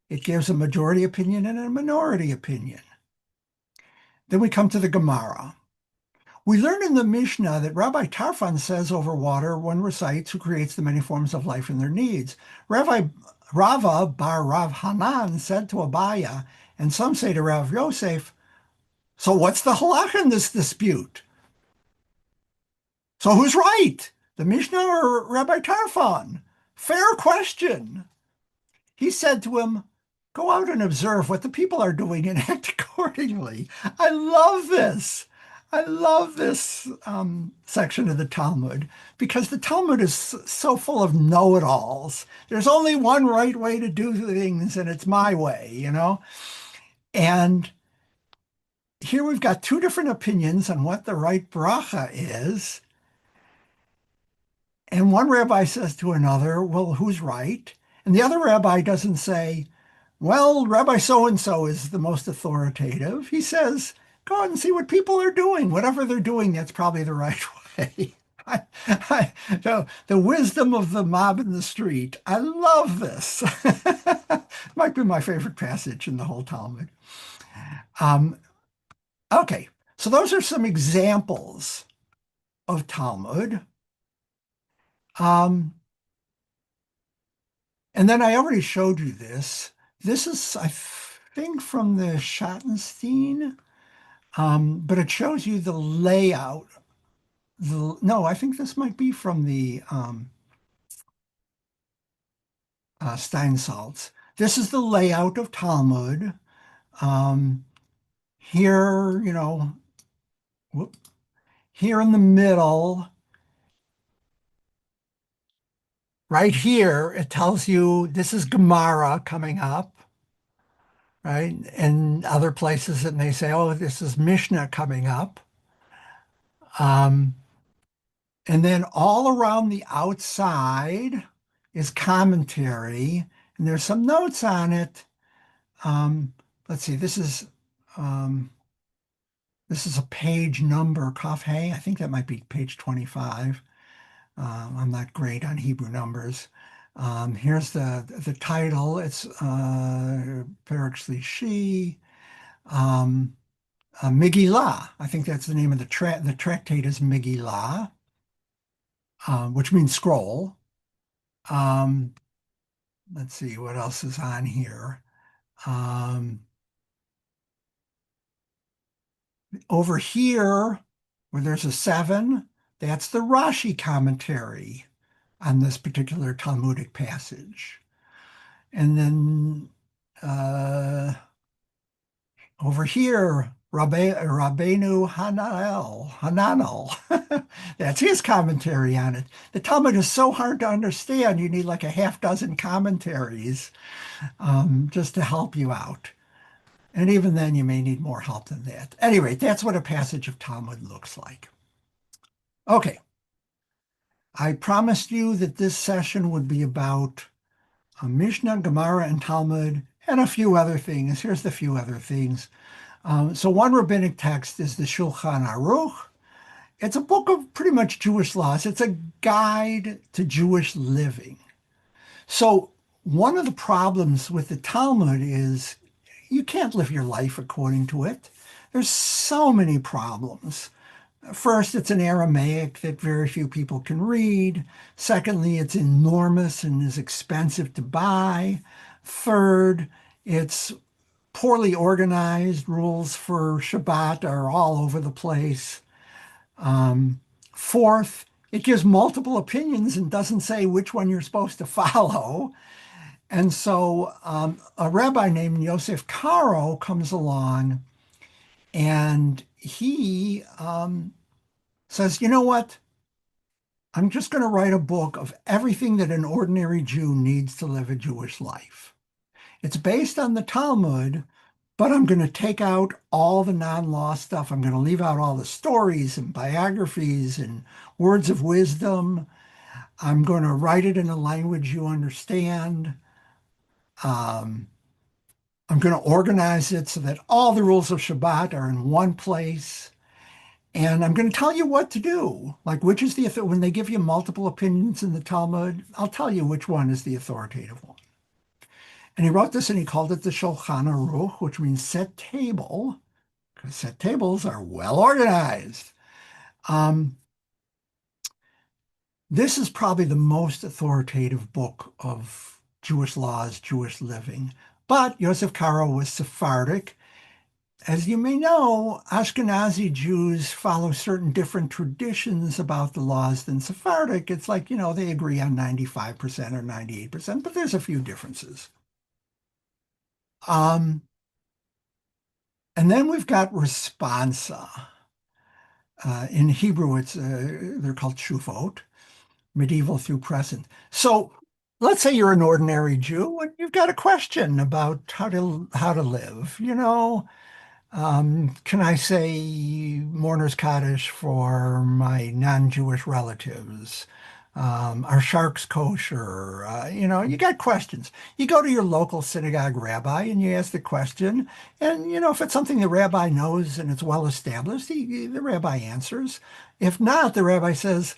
It gives a majority opinion and a minority opinion. Then we come to the Gemara. We learn in the Mishnah that Rabbi Tarfon says over water, one recites, who creates the many forms of life and their needs. Rabbi Rava bar Rav Hanan said to Abaya, and some say to Rav Yosef, so what's the halacha in this dispute? So who's right? The Mishnah or Rabbi Tarfon? Fair question. He said to him, go out and observe what the people are doing and act accordingly. I love this. I love this section of the Talmud because the Talmud is so full of know-it-alls. There's only one right way to do things, and it's my way. And here we've got two different opinions on what the right bracha is. And one rabbi says to another, well, who's right? And the other rabbi doesn't say, well, Rabbi so-and-so is the most authoritative. He says, go out and see what people are doing. Whatever they're doing, that's probably the right way. The wisdom of the mob in the street. I love this. Might be my favorite passage in the whole Talmud. Okay, so those are some examples of Talmud. And then I already showed you this. This is, I think, from the Schottenstein, but it shows you the layout. No, I think this might be from the Steinsaltz. This is the layout of Talmud. Here, here in the middle, right here, it tells you this is Gemara coming up, right? And other places it may say, oh, this is Mishnah coming up. And then all around the outside is commentary, and there's some notes on it. Let's see, this is a page number, Kaf Hey. I think that might be page 25. I'm not great on Hebrew numbers. Here's the title. It's Perek Shlishi, Megillah. I think that's the name of the tractate is Megillah, which means scroll. Let's see what else is on here. Over here, where there's a 7, that's the Rashi commentary on this particular Talmudic passage. And then over here, Rabbeinu Hananel, that's his commentary on it. The Talmud is so hard to understand, you need like a half dozen commentaries just to help you out. And even then, you may need more help than that. Anyway, that's what a passage of Talmud looks like. Okay, I promised you that this session would be about Mishnah, Gemara, and Talmud, and a few other things. Here's the few other things. So one rabbinic text is the Shulchan Aruch. It's a book of pretty much Jewish laws. It's a guide to Jewish living. So one of the problems with the Talmud is you can't live your life according to it. There's so many problems. First, it's an Aramaic that very few people can read. Secondly, it's enormous and is expensive to buy. Third, it's poorly organized. Rules for Shabbat are all over the place. Fourth, it gives multiple opinions and doesn't say which one you're supposed to follow. And so a rabbi named Yosef Karo comes along and he says, you know what? I'm just going to write a book of everything that an ordinary Jew needs to live a Jewish life. It's based on the Talmud, but I'm going to take out all the non-law stuff. I'm going to leave out all the stories and biographies and words of wisdom. I'm going to write it in a language you understand. I'm going to organize it so that all the rules of Shabbat are in one place. And I'm going to tell you what to do. Like, which is when they give you multiple opinions in the Talmud, I'll tell you which one is the authoritative one. And he wrote this and he called it the Shulchan Aruch, which means set table, because set tables are well organized. This is probably the most authoritative book of Jewish laws, Jewish living. But Yosef Karo was Sephardic. As you may know, Ashkenazi Jews follow certain different traditions about the laws than Sephardic. It's like, they agree on 95% or 98%, but there's a few differences. And then we've got responsa. In Hebrew, they're called shuvot, medieval through present. So let's say you're an ordinary Jew and you've got a question about how to live. Can I say mourner's Kaddish for my non-Jewish relatives? Are sharks kosher? You got questions. You go to your local synagogue rabbi and you ask the question. And, if it's something the rabbi knows and it's well established, the rabbi answers. If not, the rabbi says,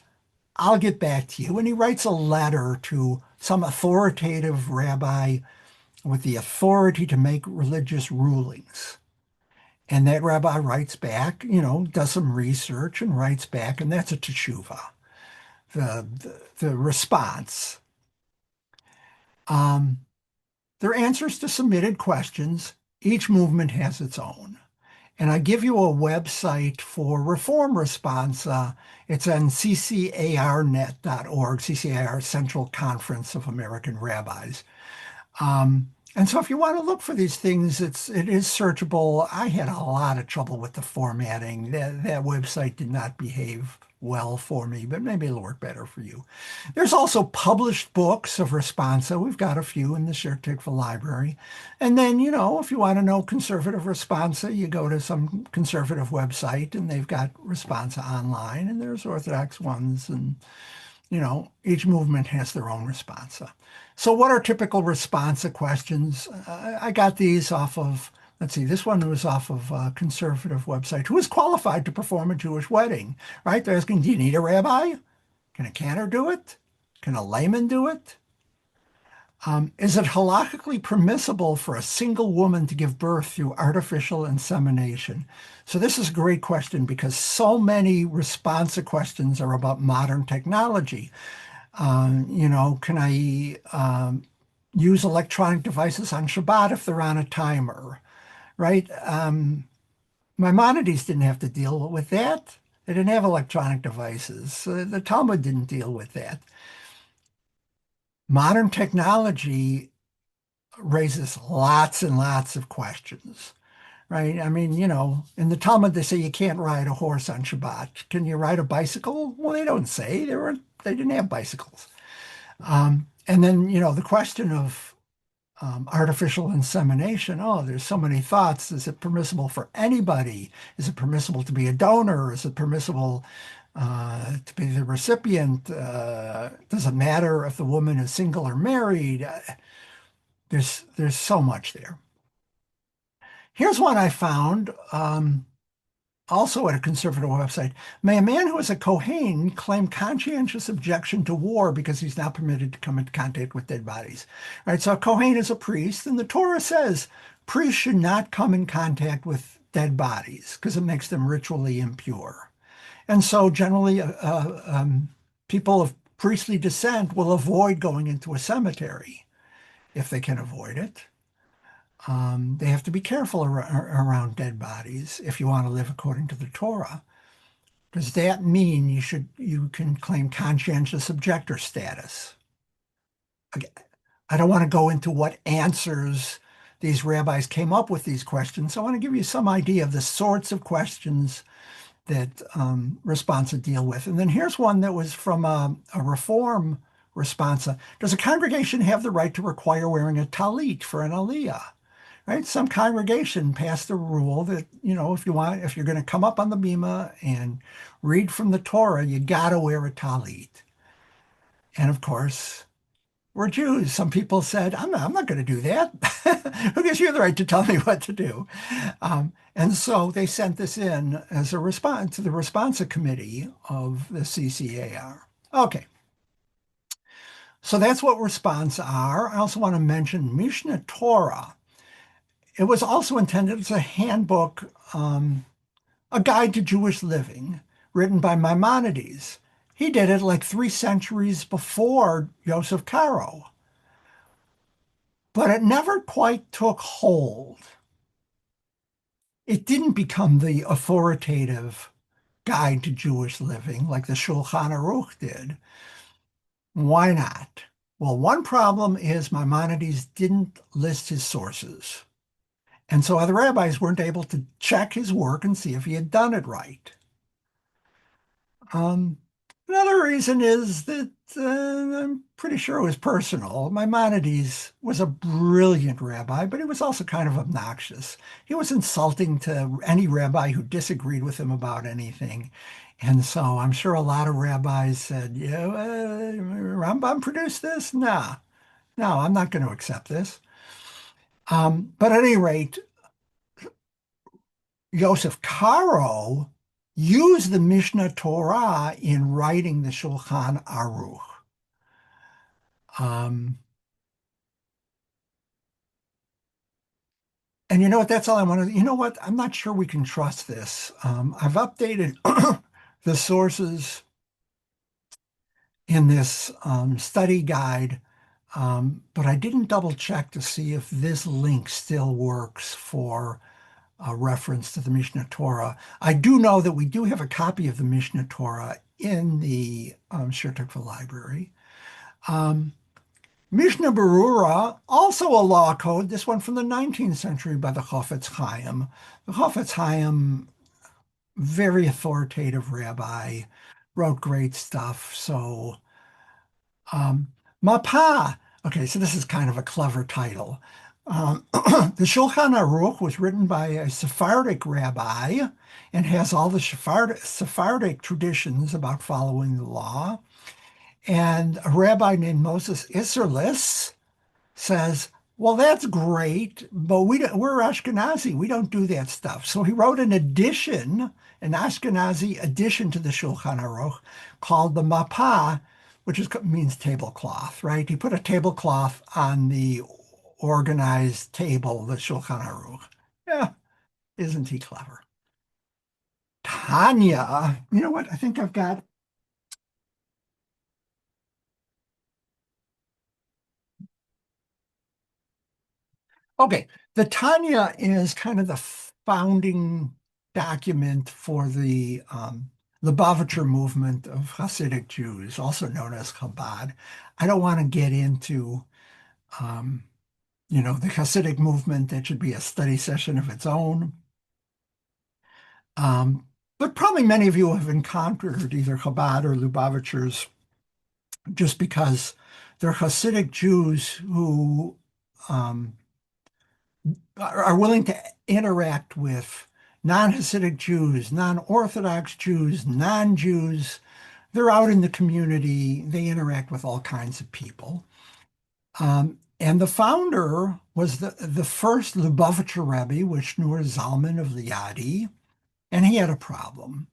I'll get back to you. And he writes a letter to some authoritative rabbi with the authority to make religious rulings. And that rabbi writes back, does some research and writes back, and that's a teshuvah, the response. They're answers to submitted questions. Each movement has its own. And I give you a website for Reform Responsa. It's on ccarnet.org, CCAR, Central Conference of American Rabbis. And so if you want to look for these things, it is searchable. I had a lot of trouble with the formatting. That website did not behave well for me, but maybe it'll work better for you. There's also published books of Responsa. We've got a few in the Sher Tikva library. And then, if you want to know conservative Responsa, you go to some conservative website and they've got Responsa online, and there's Orthodox ones, and each movement has their own responsa. So what are typical responsa questions? I got these off of, let's see, this one was off of a conservative website. Who is qualified to perform a Jewish wedding, right? They're asking, do you need a rabbi? Can a cantor do it? Can a layman do it? Is it halakhically permissible for a single woman to give birth through artificial insemination? So this is a great question because so many responsa questions are about modern technology. Can I use electronic devices on Shabbat if they're on a timer, right? Maimonides didn't have to deal with that. They didn't have electronic devices. So the Talmud didn't deal with that. Modern technology raises lots and lots of questions, right? I mean, in the Talmud they say you can't ride a horse on Shabbat. Can you ride a bicycle? Well, they don't say. They didn't have bicycles. And then, the question of artificial insemination. Oh, there's so many thoughts. Is it permissible for anybody? Is it permissible to be a donor? Is it permissible to be the recipient? Does it matter if the woman is single or married? There's so much there. Here's one I found. Also at a conservative website. May a man who is a Kohen claim conscientious objection to war because he's not permitted to come into contact with dead bodies? All right, so a Kohen is a priest, and the Torah says priests should not come in contact with dead bodies because it makes them ritually impure. And so generally, people of priestly descent will avoid going into a cemetery if they can avoid it. They have to be careful around dead bodies if you want to live according to the Torah. Does that mean you can claim conscientious objector status? Again, I don't want to go into what answers these rabbis came up with these questions. I want to give you some idea of the sorts of questions that responsa deal with. And then here's one that was from a reform responsa. Does a congregation have the right to require wearing a talit for an aliyah? Right? Some congregation passed a rule that, if you're going to come up on the bima and read from the Torah, you got to wear a talit. And of course, we're Jews. Some people said, I'm not going to do that. Who gives you the right to tell me what to do? And so they sent this in as a response to the responsa committee of the CCAR. Okay. So that's what response are. I also want to mention Mishnah Torah. It was also intended as a handbook, a guide to Jewish living, written by Maimonides. He did it like 3 centuries before Yosef Karo. But it never quite took hold. It didn't become the authoritative guide to Jewish living like the Shulchan Aruch did. Why not? Well, one problem is Maimonides didn't list his sources. And so other rabbis weren't able to check his work and see if he had done it right. Another reason is that I'm pretty sure it was personal. Maimonides was a brilliant rabbi, but he was also kind of obnoxious. He was insulting to any rabbi who disagreed with him about anything. And so I'm sure a lot of rabbis said, yeah, Rambam produced this? No, I'm not going to accept this. But at any rate, Yosef Karo used the Mishnah Torah in writing the Shulchan Aruch. And you know what? That's all I want to. You know what? I'm not sure we can trust this. I've updated the sources in this study guide, but I didn't double check to see if this link still works for a reference to the Mishnah Torah. I do know that we do have a copy of the Mishnah Torah in the Shir Tikva library. Mishnah Berurah, also a law code, this one from the 19th century by the Chofetz Chaim. The Chofetz Chaim, very authoritative rabbi, wrote great stuff. So, Mapa, okay, so this is kind of a clever title. The Shulchan Aruch was written by a Sephardic rabbi and has all the Sephardic traditions about following the law. And a rabbi named Moses Isserlis says, well, that's great, but we're Ashkenazi. We don't do that stuff. So he wrote an Ashkenazi addition to the Shulchan Aruch called the Mapa, which means tablecloth, right? He put a tablecloth on the organized table, the Shulchan Aruch. Yeah, isn't he clever? Tanya, you know what? I think I've got. Okay, the Tanya is kind of the founding document for the Lubavitcher movement of Hasidic Jews, also known as Chabad. I don't want to get into, um, the Hasidic movement. That should be a study session of its own. Um, but probably many of you have encountered either Chabad or Lubavitchers just because they're Hasidic Jews who um, are willing to interact with non-Hasidic Jews, non-Orthodox Jews, non-Jews. They're out in the community. They interact with all kinds of people. And the founder was the first Lubavitcher Rebbe, which Nur Zalman of the Yadi, and he had a problem.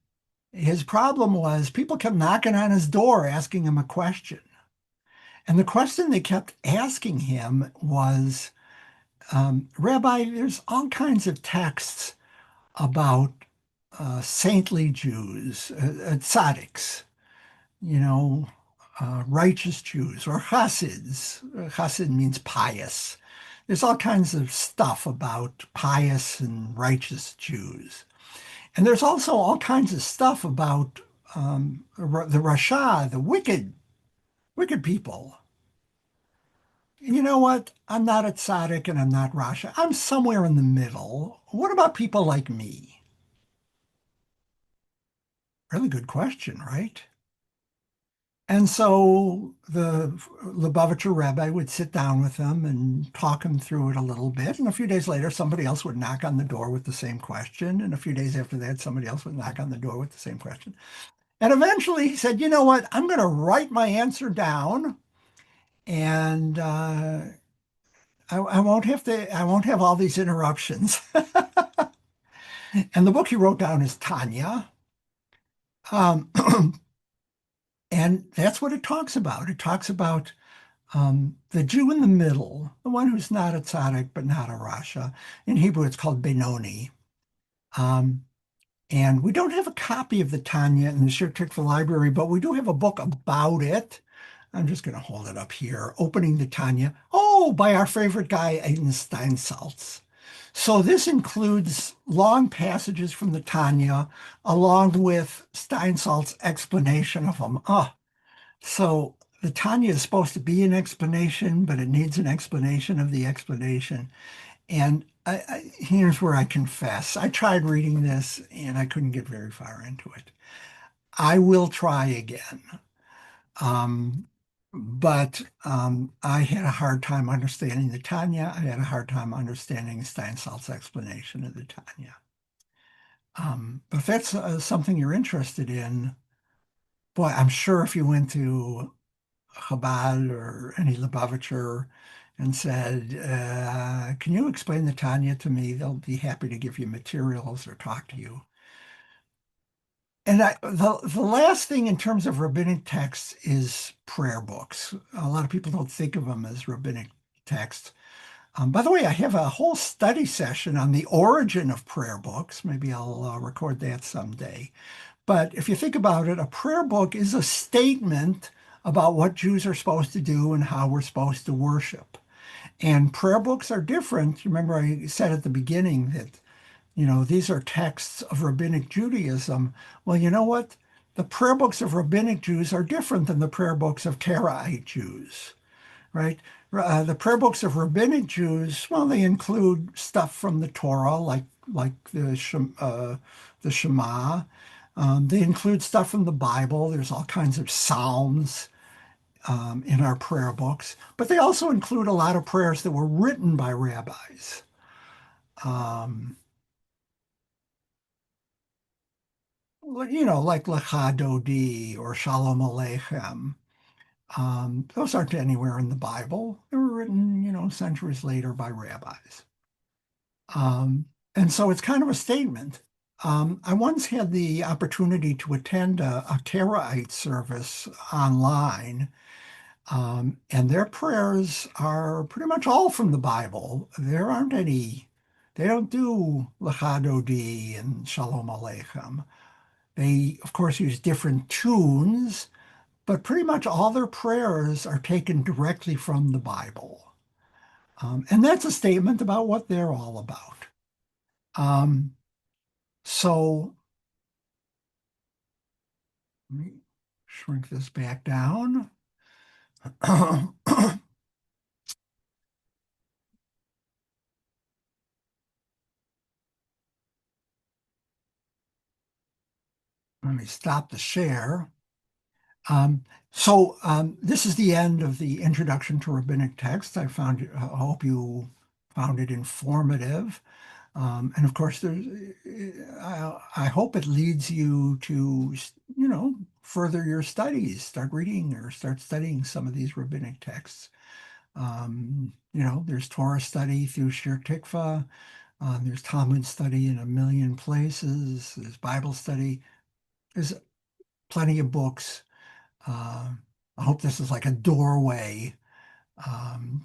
His problem was people kept knocking on his door asking him a question. And the question they kept asking him was, Rabbi, there's all kinds of texts about saintly Jews, tzaddiks, you know, righteous Jews, or Hasids. Hasid means pious. There's all kinds of stuff about pious and righteous Jews. And there's also all kinds of stuff about the Rasha, the wicked people. You know what? I'm not a tzaddik and I'm not Rasha. I'm somewhere in the middle. What about people like me? Really good question, right? And so the Lubavitcher Rebbe would sit down with them and talk him through it a little bit. And a few days later, somebody else would knock on the door with the same question. And a few days after that, somebody else would knock on the door with the same question. And eventually he said, you know what? I'm going to write my answer down and I won't have all these interruptions. And the book he wrote down is Tanya. Um, and that's what it talks about. It talks about the Jew in the middle, the one who's not a tzaddik but not a rasha. In Hebrew, it's called Benoni. Um, and we don't have a copy of the Tanya in the Shir Tikva library, but we do have a book about it. I'm just going to hold it up here. Opening the Tanya. Oh, by our favorite guy, Aiden Steinsaltz. So this includes long passages from the Tanya, along with Steinsaltz's explanation of them. So the Tanya is supposed to be an explanation, but it needs an explanation of the explanation. And here's where I confess. I tried reading this and I couldn't get very far into it. I will try again. But I had a hard time understanding the Tanya. I had a hard time understanding Steinsaltz's explanation of the Tanya. But if that's something you're interested in, boy, I'm sure if you went to Chabad or any Lubavitcher and said, can you explain the Tanya to me? They'll be happy to give you materials or talk to you. And the last thing in terms of rabbinic texts is prayer books. A lot of people don't think of them as rabbinic texts. By the way, I have a whole study session on the origin of prayer books. Maybe I'll record that someday. But if you think about it, a prayer book is a statement about what Jews are supposed to do and how we're supposed to worship. And prayer books are different. Remember, I said at the beginning that these are texts of rabbinic Judaism. Well, you know what? The prayer books of rabbinic Jews are different than the prayer books of Karaite Jews, right? The prayer books of rabbinic Jews, well, they include stuff from the Torah, like the Shema. They include stuff from the Bible. There's all kinds of psalms in our prayer books, but they also include a lot of prayers that were written by rabbis. Um, like Lecha Dodi or Shalom Aleichem. Those aren't anywhere in the Bible. They were written, centuries later by rabbis. And so it's kind of a statement. I once had the opportunity to attend a Karaite service online, and their prayers are pretty much all from the Bible. There aren't any, they don't do Lecha Dodi and Shalom Aleichem. They, of course, use different tunes, but pretty much all their prayers are taken directly from the Bible. And that's a statement about what they're all about. Um, So let me shrink this back down. Let me stop the share. This is the end of the introduction to rabbinic texts. I hope you found it informative. And of course, I hope it leads you to, further your studies, start reading or start studying some of these rabbinic texts. There's Torah study through Shir Tikva. There's Talmud study in a million places. There's Bible study. There's plenty of books. I hope this is like a doorway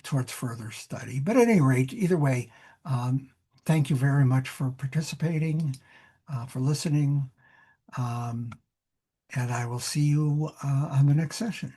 towards further study. But at any rate, either way, um, thank you very much for participating, for listening, um, and I will see you on the next session.